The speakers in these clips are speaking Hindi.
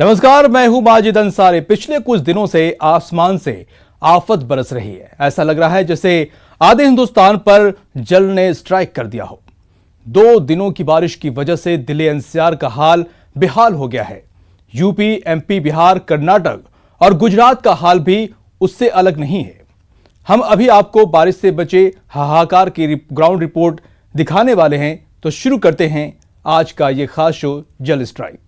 नमस्कार, मैं हूं माजिद अंसारी। पिछले कुछ दिनों से आसमान से आफत बरस रही है। ऐसा लग रहा है जैसे आधे हिंदुस्तान पर जल ने स्ट्राइक कर दिया हो। 2 दिनों की बारिश की वजह से दिल्ली एनसीआर का हाल बेहाल हो गया है। यूपी, एमपी, बिहार, कर्नाटक और गुजरात का हाल भी उससे अलग नहीं है। हम अभी आपको बारिश से बचे हाहाकार की ग्राउंड रिपोर्ट दिखाने वाले हैं। तो शुरू करते हैं आज का ये खास शो, जल स्ट्राइक।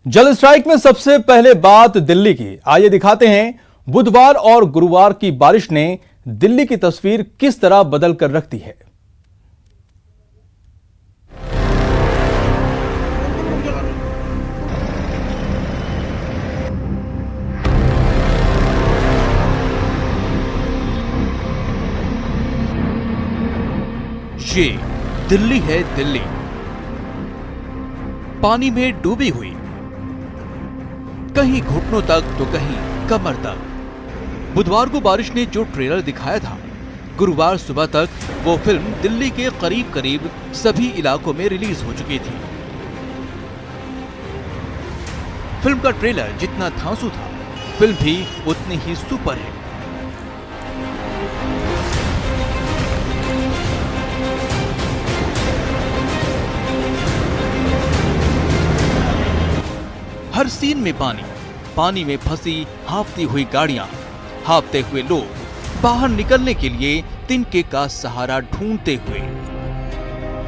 जल स्ट्राइक में सबसे पहले बात दिल्ली की। आइए दिखाते हैं बुधवार और गुरुवार की बारिश ने दिल्ली की तस्वीर किस तरह बदल कर रख दी है। ये दिल्ली है, दिल्ली पानी में डूबी हुई, कहीं घुटनों तक तो कहीं कमर तक। बुधवार को बारिश ने जो ट्रेलर दिखाया था, गुरुवार सुबह तक वो फिल्म दिल्ली के करीब करीब सभी इलाकों में रिलीज हो चुकी थी। फिल्म का ट्रेलर जितना धांसू था, फिल्म भी उतनी ही सुपर हिट। हर सीन में पानी में फंसी हाफती हुई गाड़ियां, हाफते हुए लोग बाहर निकलने के लिए तिनके का सहारा ढूंढते हुए,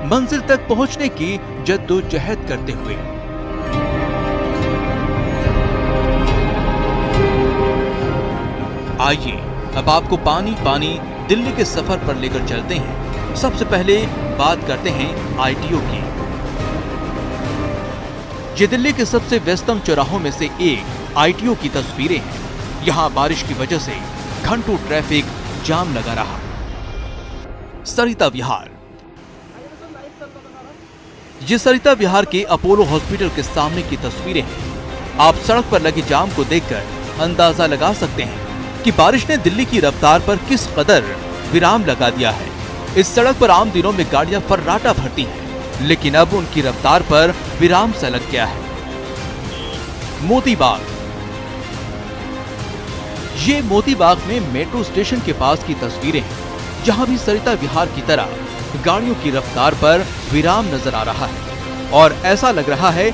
मंजिल तक पहुंचने की जद्दोजहद करते हुए। आइए अब आपको पानी दिल्ली के सफर पर लेकर चलते हैं। सबसे पहले बात करते हैं आईटीओ की। ये दिल्ली के सबसे व्यस्तम चौराहों में से एक आईटीओ की तस्वीरें हैं। यहां बारिश की वजह से घंटों ट्रैफिक जाम लगा रहा। सरिता विहार, ये सरिता विहार के अपोलो हॉस्पिटल के सामने की तस्वीरें हैं। आप सड़क पर लगे जाम को देखकर अंदाजा लगा सकते हैं कि बारिश ने दिल्ली की रफ्तार पर किस कदर विराम लगा दिया है। इस सड़क पर आम दिनों में गाड़ियां फर्राटा भरती हैं, लेकिन अब उनकी रफ्तार पर विराम सा लग गया है। मोती बाग, ये मोती बाग में मेट्रो स्टेशन के पास की तस्वीरें हैं, जहां भी सरिता विहार की तरह गाड़ियों की रफ्तार पर विराम नजर आ रहा है और ऐसा लग रहा है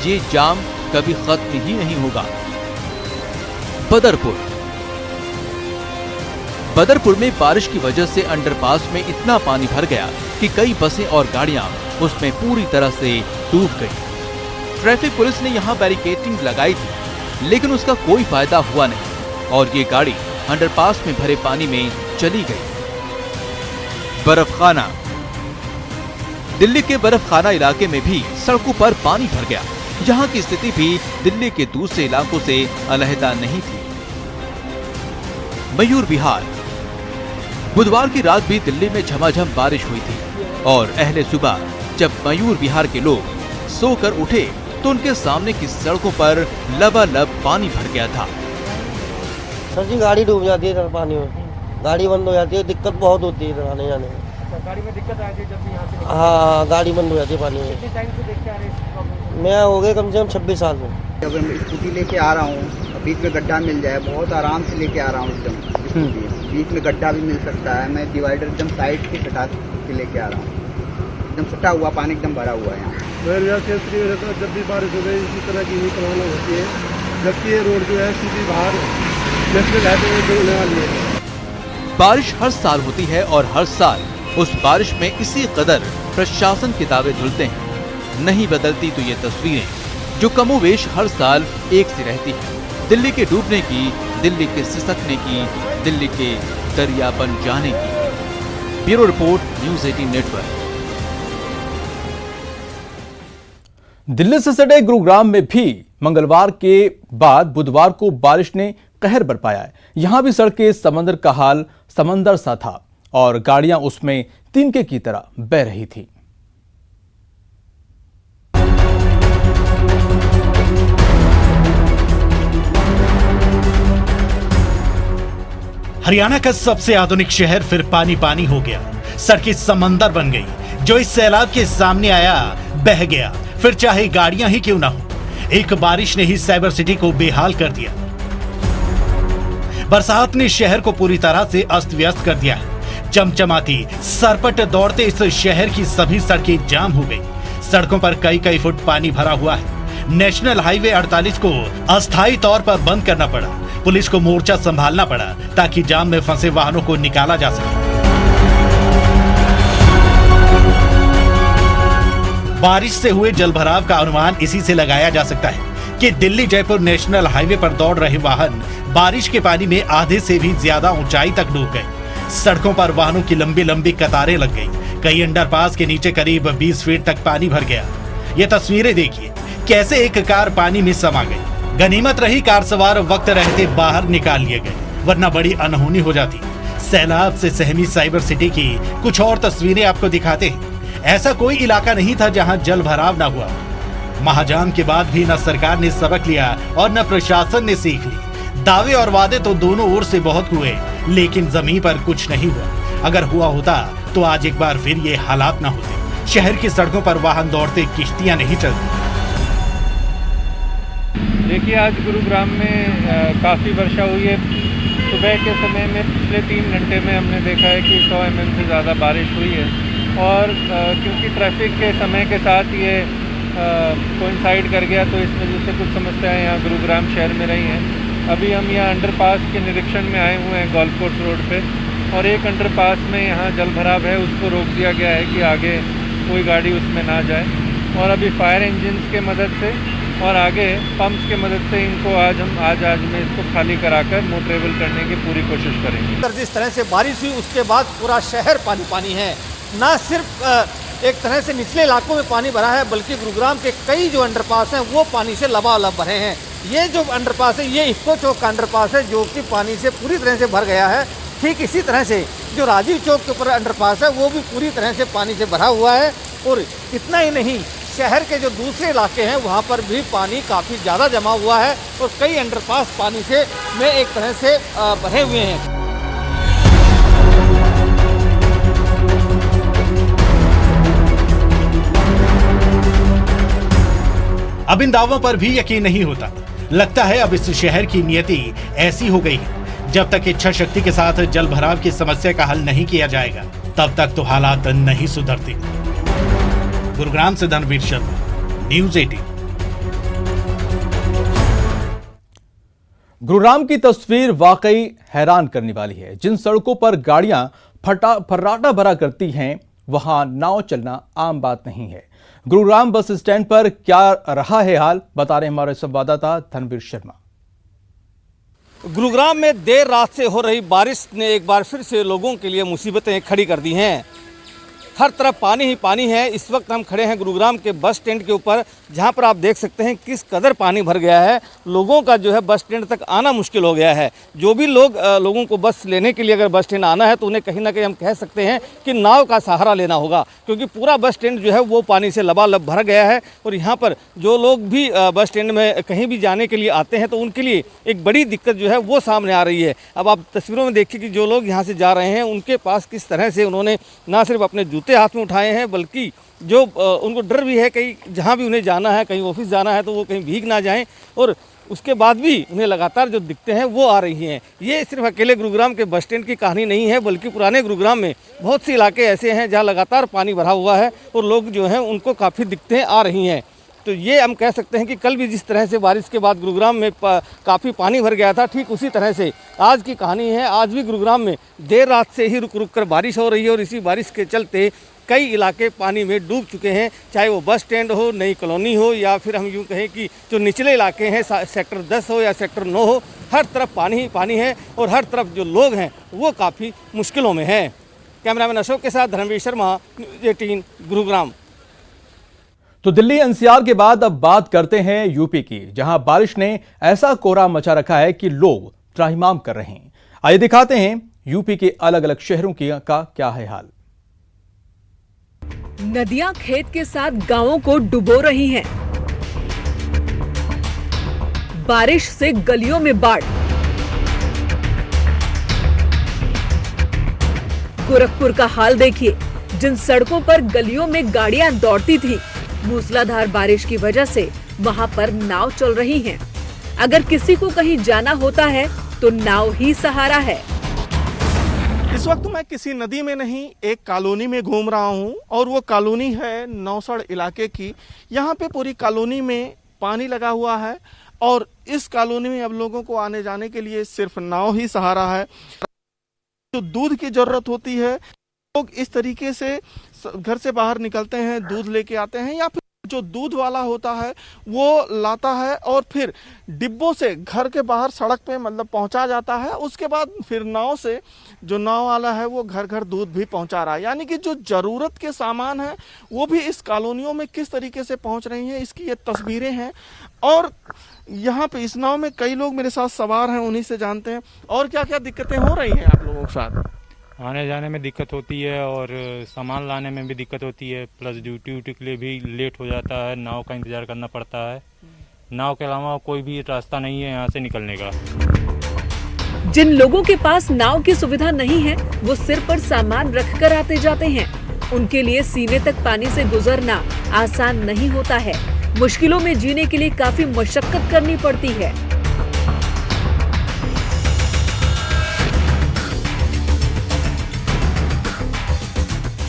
ये जाम कभी खत्म ही नहीं होगा। बदरपुर में बारिश की वजह से अंडरपास में इतना पानी भर गया कि कई बसें और गाड़ियां उसमें पूरी तरह से डूब गई। ट्रैफिक पुलिस ने यहां बैरिकेडिंग लगाई थी, लेकिन उसका कोई फायदा हुआ नहीं और ये गाड़ी अंडरपास में भरे पानी में चली गई। बर्फखाना, दिल्ली के बर्फखाना इलाके में भी सड़कों पर पानी भर गया। यहां की स्थिति भी दिल्ली के दूसरे इलाकों से अलहदा नहीं थी। मयूर विहार, बुधवार की रात भी दिल्ली में झमाझम बारिश हुई थी और अहले सुबह जब मयूर विहार के लोग सोकर उठे तो उनके सामने की सड़कों पर लबालब पानी भर गया था। सर जी, गाड़ी डूब जाती है इधर पानी में, गाड़ी बंद हो जाती है, दिक्कत बहुत होती है इधर आने जाने में। गाड़ी में दिक्कत आती है जब भी यहाँ से? हाँ, गाड़ी बंद हो जाती है पानी में। कितने टाइम से देखते आ रहे हैं? मैं हो गए कम से कम 26 साल में। जब मैं स्कूटी लेके आ रहा हूँ, बीच में गड्ढा मिल जाए, बहुत आराम से लेके आ रहा हूँ एकदम। बीच में गड्ढा भी मिल सकता है, मैं डिवाइडर एकदम साइड से हटा के लेके आ रहा हूँ। एकदम सटा हुआ पानी, एकदम भरा हुआ है यहाँ। जब भी बारिश हो गई इसी तरह की प्रॉब्लम होती है, जबकि ये रोड जो है सीधी बाहर नेशनल हाईवे में जुड़ने वाली है। बारिश हर साल होती है और हर साल उस बारिश में इसी कदर प्रशासन के दावे धुलते हैं। नहीं बदलती तो ये तस्वीरें जो कमोवेश हर साल एक सी रहती है। दिल्ली के डूबने की, दिल्ली के सिसकने की, दिल्ली के दरिया बन जाने की। Bureau report, news 18 network. Delhi से सटे गुरुग्राम में भी मंगलवार के बाद बुधवार को बारिश ने कहर बरपाया है। यहां भी सड़कें समंदर का हाल समंदर सा था और गाड़ियां उसमें तिनके की तरह बह रही थी। हरियाणा का सबसे आधुनिक शहर फिर पानी पानी हो गया। सड़कें समंदर बन गई, जो इस सैलाब के सामने आया बह गया, फिर चाहे गाड़ियां ही क्यों ना हो। एक बारिश ने ही साइबर सिटी को बेहाल कर दिया। बरसात ने शहर को पूरी तरह से अस्त व्यस्त कर दिया है। चमचमाती सरपट दौड़ते इस शहर की सभी सड़कें जाम हो गई। सड़कों पर कई फुट पानी भरा हुआ है। नेशनल हाईवे 48 को अस्थायी तौर पर बंद करना पड़ा। पुलिस को मोर्चा संभालना पड़ा ताकि जाम में फंसे वाहनों को निकाला जा सके। बारिश से हुए जलभराव का अनुमान इसी से लगाया जा सकता है कि दिल्ली जयपुर नेशनल हाईवे पर दौड़ रहे वाहन बारिश के पानी में आधे से भी ज्यादा ऊंचाई तक डूब गए। सड़कों पर वाहनों की लंबी लंबी कतारें लग गई। कई अंडरपास के नीचे करीब 20 फीट तक पानी भर गया। ये तस्वीरें देखिए, कैसे एक कार पानी में समा गई। गनीमत रही कार सवार वक्त रहते बाहर निकाल लिए गए, वरना बड़ी अनहोनी हो जाती। सैलाब से सहमी साइबर सिटी की कुछ और तस्वीरें आपको दिखाते हैं। ऐसा कोई इलाका नहीं था जहां जल भराव न हुआ। महाजाम के बाद भी न सरकार ने सबक लिया और न प्रशासन ने सीख ली। दावे और वादे तो दोनों ओर से बहुत हुए, लेकिन जमीन पर कुछ नहीं हुआ। अगर हुआ होता तो आज एक बार फिर ये हालात न होते। शहर की सड़कों पर वाहन दौड़ते, किश्तियां नहीं चलती। देखिए, आज गुरुग्राम में काफ़ी वर्षा हुई है। सुबह के समय में पिछले 3 घंटे में हमने देखा है कि 100 mm से ज़्यादा बारिश हुई है। और क्योंकि ट्रैफिक के समय के साथ ये कोइंसाइड कर गया, तो इस वजह से कुछ समस्याएं यहाँ गुरुग्राम शहर में रही हैं। अभी हम यहाँ अंडरपास के निरीक्षण में आए हुए हैं गोल्फ कोर्स रोड पे, और एक अंडरपास में यहाँ जल भराव है, उसको रोक दिया गया है कि आगे कोई गाड़ी उसमें ना जाए। और अभी फायर इंजन्स के मदद से और आगे पंप्स के मदद से इनको आज में इसको खाली कराकर मोटरेबल करने की पूरी कोशिश करेंगे। जिस तरह से बारिश हुई उसके बाद पूरा शहर पानी पानी है। ना सिर्फ एक तरह से निचले इलाकों में पानी भरा है, बल्कि गुरुग्राम के कई जो अंडरपास हैं वो पानी से लबालब भरे हैं। ये जो अंडरपास है, ये इक्को चौक का अंडरपास है, जो कि पानी से पूरी तरह से भर गया है। ठीक इसी तरह से जो राजीव चौक के ऊपर अंडरपास है, वो भी पूरी तरह से पानी से भरा हुआ है। और इतना ही नहीं, शहर के जो दूसरे इलाके हैं वहाँ पर भी पानी काफ़ी ज़्यादा जमा हुआ है और कई अंडरपास पानी से में एक तरह से भरे हुए हैं। अब इन दावों पर भी यकीन नहीं होता। लगता है अब इस शहर की नियति ऐसी हो गई है, जब तक इच्छा शक्ति के साथ जल भराव की समस्या का हल नहीं किया जाएगा, तब तक तो हालात नहीं सुधरते। गुरुग्राम से धनवीर शर्मा, न्यूज़ 18। गुरुग्राम की तस्वीर वाकई हैरान करने वाली है। जिन सड़कों पर गाड़ियां फर्राटा भरा करती हैं, वहां नाव चलना आम बात नहीं है। गुरुग्राम बस स्टैंड पर क्या रहा है हाल, बता रहे हमारे संवाददाता धनवीर शर्मा। गुरुग्राम में देर रात से हो रही बारिश ने एक बार फिर से लोगों के लिए मुसीबतें खड़ी कर दी हैं। हर तरफ पानी ही पानी है। इस वक्त हम खड़े हैं गुरुग्राम के बस स्टैंड के ऊपर, जहां पर आप देख सकते हैं किस कदर पानी भर गया है। लोगों का जो है बस स्टैंड तक आना मुश्किल हो गया है। जो भी लोगों को बस लेने के लिए अगर बस स्टैंड आना है, तो उन्हें कहीं ना कहीं हम कह सकते हैं कि नाव का सहारा लेना होगा, क्योंकि पूरा बस स्टैंड जो है वो पानी से लबालब भर गया है। और यहाँ पर जो लोग भी बस स्टैंड में कहीं भी जाने के लिए आते हैं, तो उनके लिए एक बड़ी दिक्कत जो है वो सामने आ रही है। अब आप तस्वीरों में देखिए कि जो लोग यहाँ से जा रहे हैं, उनके पास किस तरह से उन्होंने ना सिर्फ अपने जूते हाथ में उठाए हैं, बल्कि जो उनको डर भी है कहीं जहाँ भी उन्हें जाना है, कहीं ऑफिस जाना है, तो वो कहीं भीग ना जाएं। और उसके बाद भी उन्हें लगातार जो दिक्कतें हैं वो आ रही हैं। ये सिर्फ अकेले गुरुग्राम के बस स्टैंड की कहानी नहीं है, बल्कि पुराने गुरुग्राम में बहुत से इलाके ऐसे हैं जहाँ लगातार पानी भरा हुआ है और लोग जो हैं उनको काफ़ी दिक्कतें आ रही हैं। तो ये हम कह सकते हैं कि कल भी जिस तरह से बारिश के बाद गुरुग्राम में काफ़ी पानी भर गया था, ठीक उसी तरह से आज की कहानी है। आज भी गुरुग्राम में देर रात से ही रुक रुक कर बारिश हो रही है और इसी बारिश के चलते कई इलाके पानी में डूब चुके हैं, चाहे वो बस स्टैंड हो, नई कॉलोनी हो, या फिर हम यूँ कहें कि जो निचले इलाके हैं, सेक्टर 10 हो या सेक्टर 9 हो, हर तरफ पानी ही पानी है और हर तरफ जो लोग हैं वो काफ़ी मुश्किलों में हैं। कैमरामैन अशोक के साथ धनवीर शर्मा, न्यूज़ 18 गुरुग्राम। तो दिल्ली एनसीआर के बाद अब बात करते हैं यूपी की, जहां बारिश ने ऐसा कोहरा मचा रखा है कि लोग त्राहिमाम कर रहे हैं। आइए दिखाते हैं यूपी के अलग अलग शहरों का क्या है हाल। नदियां खेत के साथ गांवों को डुबो रही हैं। बारिश से गलियों में बाढ़, गोरखपुर का हाल देखिए, जिन सड़कों पर गलियों में गाड़ियां दौड़ती थी, मूसलाधार बारिश की वजह से वहां पर नाव चल रही हैं। अगर किसी को कहीं जाना होता है तो नाव ही सहारा है। इस वक्त मैं किसी नदी में नहीं, एक कॉलोनी में घूम रहा हूं और वो कॉलोनी है नौसड़ इलाके की। यहाँ पे पूरी कॉलोनी में पानी लगा हुआ है और इस कॉलोनी में अब लोगों को आने जाने के लिए सिर्फ नाव ही सहारा है। जो दूध की जरूरत होती है, लोग इस तरीके से घर से बाहर निकलते हैं, दूध लेके आते हैं, या फिर जो दूध वाला होता है वो लाता है और फिर डिब्बों से घर के बाहर सड़क पे मतलब पहुंचा जाता है। उसके बाद फिर नाव से जो नाव वाला है वो घर घर दूध भी पहुंचा रहा है। यानी कि जो जरूरत के सामान है वो भी इस कॉलोनियों में किस तरीके से पहुंच रही हैं, इसकी ये तस्वीरें हैं। और यहाँ पे इस नाव में कई लोग मेरे साथ सवार हैं, उन्हीं से जानते हैं और क्या क्या दिक्कतें हो रही हैं आप लोगों के साथ। आने जाने में दिक्कत होती है और सामान लाने में भी दिक्कत होती है, प्लस ड्यूटी के लिए भी लेट हो जाता है, नाव का इंतजार करना पड़ता है। नाव के अलावा कोई भी रास्ता नहीं है यहाँ से निकलने का। जिन लोगों के पास नाव की सुविधा नहीं है, वो सिर पर सामान रख कर आते जाते हैं। उनके लिए सीने तक पानी से गुजरना आसान नहीं होता है। मुश्किलों में जीने के लिए काफी मशक्कत करनी पड़ती है।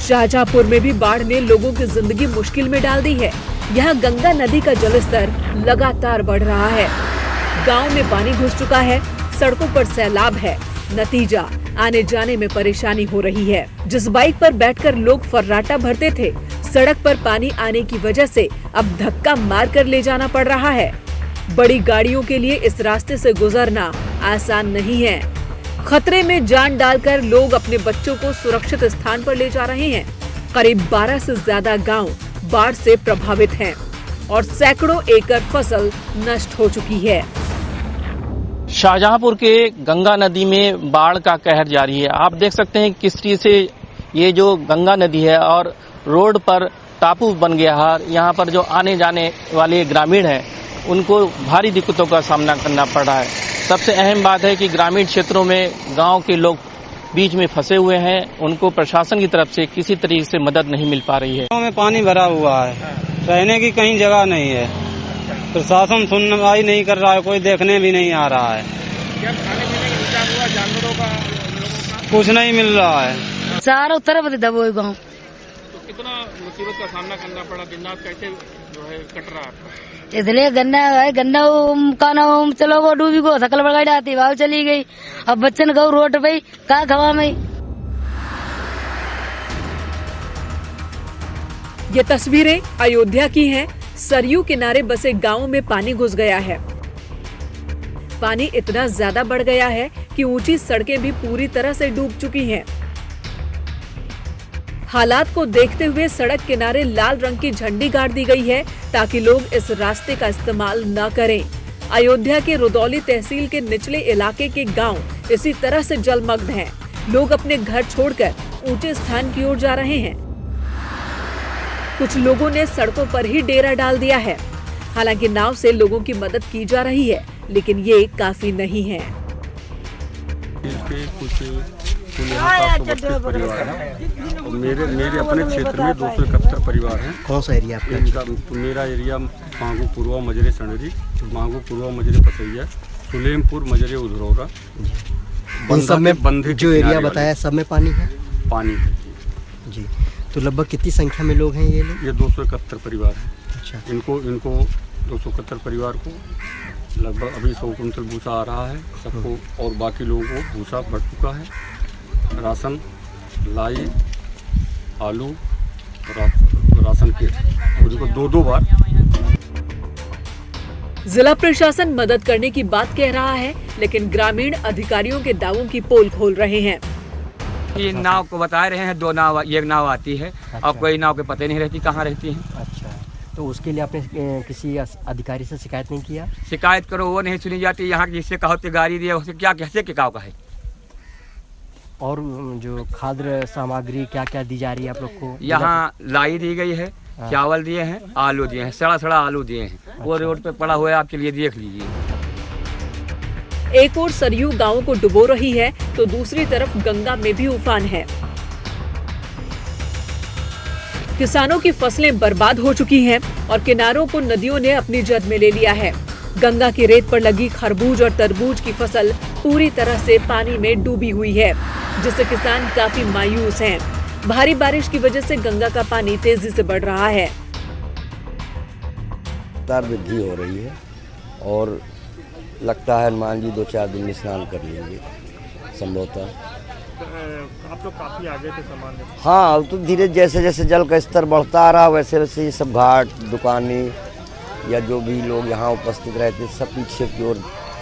शाहजहांपुर में भी बाढ़ ने लोगों की जिंदगी मुश्किल में डाल दी है। यहाँ गंगा नदी का जलस्तर लगातार बढ़ रहा है। गांव में पानी घुस चुका है, सड़कों पर सैलाब है। नतीजा, आने जाने में परेशानी हो रही है। जिस बाइक पर बैठकर लोग फर्राटा भरते थे, सड़क पर पानी आने की वजह से अब धक्का मार कर ले जाना पड़ रहा है। बड़ी गाड़ियों के लिए इस रास्ते से गुजरना आसान नहीं है। खतरे में जान डालकर लोग अपने बच्चों को सुरक्षित स्थान पर ले जा रहे हैं। करीब 12 से ज्यादा गांव बाढ़ से प्रभावित हैं और सैकड़ों एकड़ फसल नष्ट हो चुकी है। शाहजहांपुर के गंगा नदी में बाढ़ का कहर जारी है। आप देख सकते हैं किस चीज से ये जो गंगा नदी है और रोड पर टापू बन गया है। यहाँ पर जो आने जाने वाले ग्रामीण हैं उनको भारी दिक्कतों का सामना करना पड़ रहा है। सबसे अहम बात है कि ग्रामीण क्षेत्रों में गांव के लोग बीच में फंसे हुए हैं, उनको प्रशासन की तरफ से किसी तरीके से मदद नहीं मिल पा रही है। गांव में पानी भरा हुआ है, रहने की कहीं जगह नहीं है, प्रशासन सुनवाई नहीं कर रहा है, कोई देखने भी नहीं आ रहा है। क्या खाने पीने का इंतजाम हुआ जानवरों का, लोगों का? कुछ नहीं मिल रहा है। चारों तरफ दबोए गाँव। तो कितना मुसीबत का सामना करना पड़ा, दिन रात कैसे जो है कट रहा है? इसलिए गन्ना है, गन्ना का ना चलो वो डूबी को सकल बगाड़ी आती भाव चली गई। अब बच्चन गौ रोड पे का खवा में। ये तस्वीरें अयोध्या की हैं। सरयू किनारे बसे गांव में पानी घुस गया है। पानी इतना ज्यादा बढ़ गया है कि ऊंची सड़कें भी पूरी तरह से डूब चुकी हैं। हालात को देखते हुए सड़क किनारे लाल रंग की झंडी गाड़ दी गई है ताकि लोग इस रास्ते का इस्तेमाल न करें। अयोध्या के रुदौली तहसील के निचले इलाके के गांव इसी तरह से जलमग्न हैं। लोग अपने घर छोड़कर ऊंचे स्थान की ओर जा रहे हैं। कुछ लोगों ने सड़कों पर ही डेरा डाल दिया है। हालांकि नाव से लोगों की मदद की जा रही है, लेकिन ये काफी नहीं है। परिवार है और मेरे अपने क्षेत्र में 271 परिवार हैं। कौन सा एरिया आपका? मेरा एरिया मांगू पूर्वा मजरे सनरी, मांगू पूर्वा मजरे पसैया, सुलेमपुर मजरे उधरौरा। इन सब में जो एरिया बताया सब में पानी है? पानी है जी। तो लगभग कितनी संख्या में लोग हैं ये लोग? ये 271 परिवार है। अच्छा। इनको 271 परिवार को लगभग अभी 100 कुंटल भूसा आ रहा है सबको, और बाकी लोगों को भूसा बढ़ चुका है। राशन, लाई, आलू, राशन के उनको 2-2 बार। जिला प्रशासन मदद करने की बात कह रहा है, लेकिन ग्रामीण अधिकारियों के दावों की पोल खोल रहे हैं। ये नाव को बता रहे हैं, 2 नाव, एक नाव आती है। अच्छा। और कोई नाव के पते नहीं रहती कहाँ रहती है। अच्छा, तो उसके लिए आपने किसी अधिकारी से शिकायत नहीं किया? शिकायत करो वो नहीं सुनी जाती। यहाँ जिससे कहो तो गाड़ी दिए, उससे क्या कैसे के का है। और जो खाद्य सामग्री क्या क्या दी जा रही है आप लोग को? यहाँ लाई दी गई है, चावल दिए हैं, आलू दिए हैं, सड़ा आलू दिए हैं। अच्छा। वो रोड पे पड़ा हुआ है, आपके लिए देख लीजिए। एक और सरयू गांवों को डुबो रही है तो दूसरी तरफ गंगा में भी उफान है। किसानों की फसलें बर्बाद हो चुकी हैं और किनारों को नदियों ने अपनी जद में ले लिया है। गंगा की रेत पर लगी खरबूज और तरबूज की फसल पूरी तरह से पानी में डूबी हुई है, जिससे किसान काफी मायूस हैं। भारी बारिश की वजह से गंगा का पानी तेजी से बढ़ रहा है। वृद्धि हो रही है और लगता है हनुमान जी 2-4 दिन में स्नान कर लेंगे संभवतः। आप लोग काफी आगे थे सामान्य। हाँ, अब तो धीरे जैसे जैसे जल का स्तर बढ़ता आ रहा वैसे वैसे ये सब घाट, दुकानें या जो भी लोग यहाँ उपस्थित रहते सब पीछे की ओर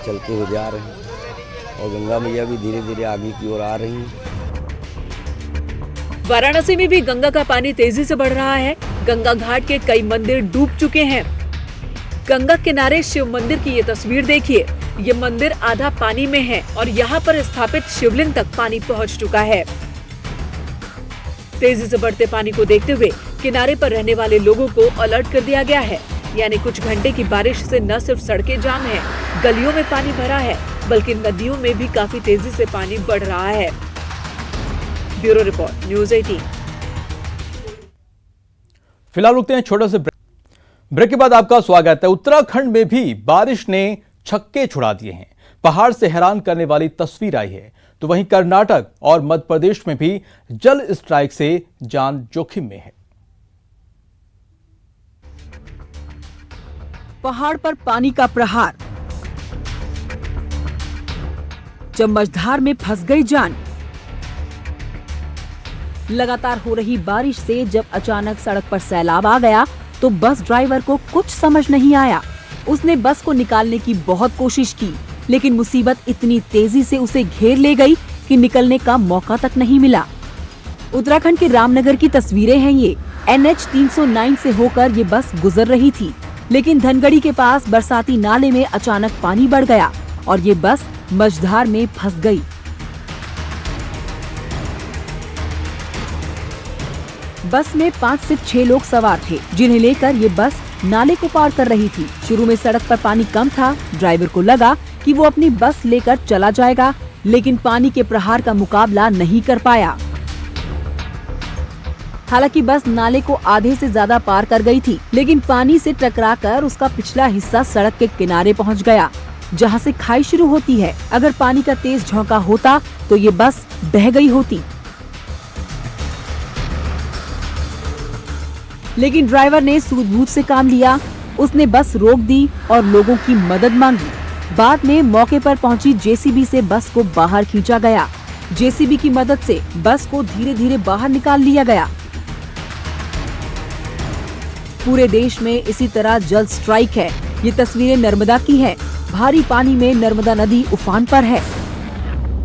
चलते हुए जा रहे हैं और गंगा मैया भी धीरे धीरे आगे की ओर आ रही हैं। वाराणसी में भी गंगा का पानी तेजी से बढ़ रहा है। गंगा घाट के कई मंदिर डूब चुके हैं। गंगा किनारे शिव मंदिर की ये तस्वीर देखिए। ये मंदिर आधा पानी में है और यहाँ पर स्थापित शिवलिंग तक पानी पहुँच चुका है। तेजी से बढ़ते पानी को देखते हुए किनारे पर रहने वाले लोगों को अलर्ट कर दिया गया है। यानी कुछ घंटे की बारिश से न सिर्फ सड़कें जाम हैं, गलियों में पानी भरा है, बल्कि नदियों में भी काफी तेजी से पानी बढ़ रहा है। Bureau report, news 18। फिलहाल रुकते हैं छोटे से ब्रेक के बाद आपका स्वागत है। उत्तराखंड में भी बारिश ने छक्के छुड़ा दिए हैं। पहाड़ से हैरान करने वाली तस्वीर आई है। तो वहीं कर्नाटक और मध्य प्रदेश में भी जल स्ट्राइक से जान जोखिम में है। पहाड़ पर पानी का प्रहार, चम्मचधार में फंस गई जान। लगातार हो रही बारिश से जब अचानक सड़क पर सैलाब आ गया तो बस ड्राइवर को कुछ समझ नहीं आया। उसने बस को निकालने की बहुत कोशिश की, लेकिन मुसीबत इतनी तेजी से उसे घेर ले गई कि निकलने का मौका तक नहीं मिला। उत्तराखंड के रामनगर की तस्वीरें हैं ये। NH 309 से होकर ये बस गुजर रही थी, लेकिन धनगढ़ी के पास बरसाती नाले में अचानक पानी बढ़ गया और ये बस मझधार में फंस गई। बस में 5 से 6 लोग सवार थे, जिन्हें लेकर ये बस नाले को पार कर रही थी। शुरू में सड़क पर पानी कम था। ड्राइवर को लगा कि वो अपनी बस लेकर चला जाएगा, लेकिन पानी के प्रहार का मुकाबला नहीं कर पाया। हालांकि बस नाले को आधे से ज्यादा पार कर गई थी, लेकिन पानी से टकराकर उसका पिछला हिस्सा सड़क के किनारे पहुंच गया, जहां से खाई शुरू होती है। अगर पानी का तेज झोंका होता तो ये बस बह गई होती। लेकिन ड्राइवर ने सूझबूझ से काम लिया। उसने बस रोक दी और लोगों की मदद मांगी। बाद में मौके पर पहुंची JCB से बस को बाहर खींचा गया। JCB की मदद से बस को धीरे धीरे बाहर निकाल लिया गया। पूरे देश में इसी तरह जल स्ट्राइक है। ये तस्वीरें नर्मदा की हैं। भारी पानी में नर्मदा नदी उफान पर है।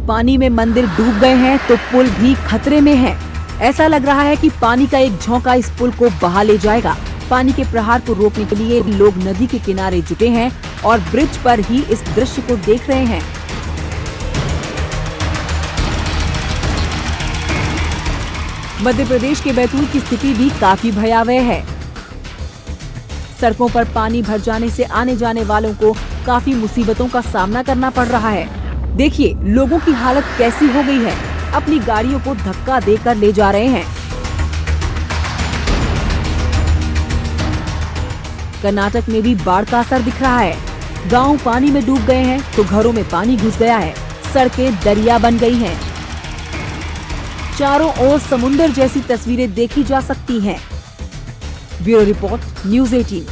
पानी में मंदिर डूब गए हैं तो पुल भी खतरे में है। ऐसा लग रहा है कि पानी का एक झोंका इस पुल को बहा ले जाएगा। पानी के प्रहार को रोकने के लिए लोग नदी के किनारे जुटे हैं और ब्रिज पर ही इस दृश्य को देख रहे हैं। मध्य प्रदेश के बैतूल की स्थिति भी काफी भयावह है। सड़कों पर पानी भर जाने से आने जाने वालों को काफी मुसीबतों का सामना करना पड़ रहा है। देखिए लोगों की हालत कैसी हो गई है। अपनी गाड़ियों को धक्का देकर ले जा रहे हैं। कर्नाटक में भी बाढ़ का असर दिख रहा है। गांव पानी में डूब गए हैं तो घरों में पानी घुस गया है। सड़कें दरिया बन गई हैं। चारों ओर समुंदर जैसी तस्वीरें देखी जा सकती हैं। Bureau report, news 18।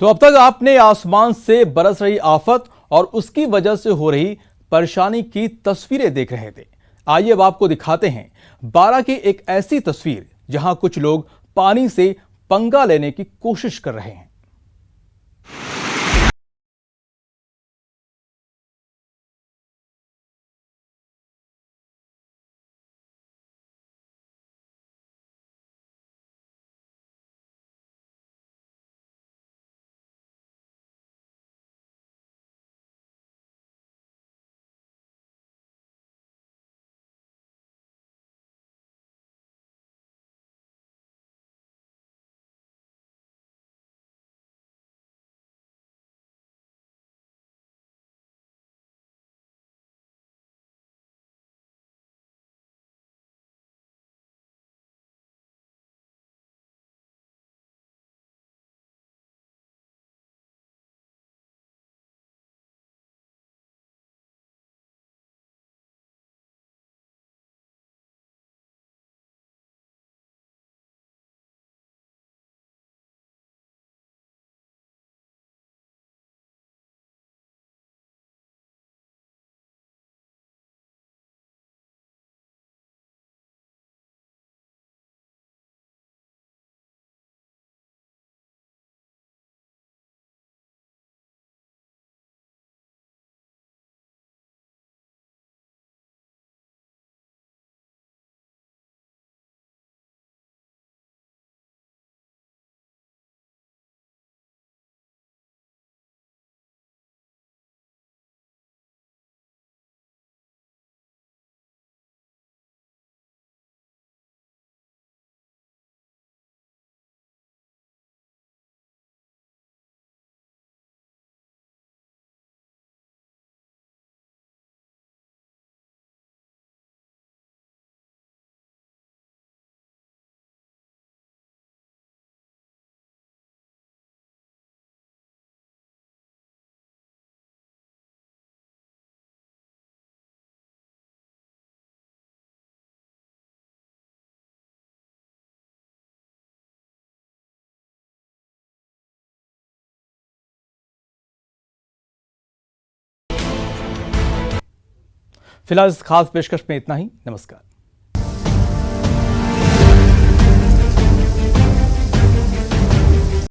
तो अब तक आपने आसमान से बरस रही आफत और उसकी वजह से हो रही परेशानी की तस्वीरें देख रहे थे। आइए अब आपको दिखाते हैं 12 की एक ऐसी तस्वीर जहां कुछ लोग पानी से पंगा लेने की कोशिश कर रहे हैं। फिलहाल इस खास पेशकश में इतना ही। नमस्कार।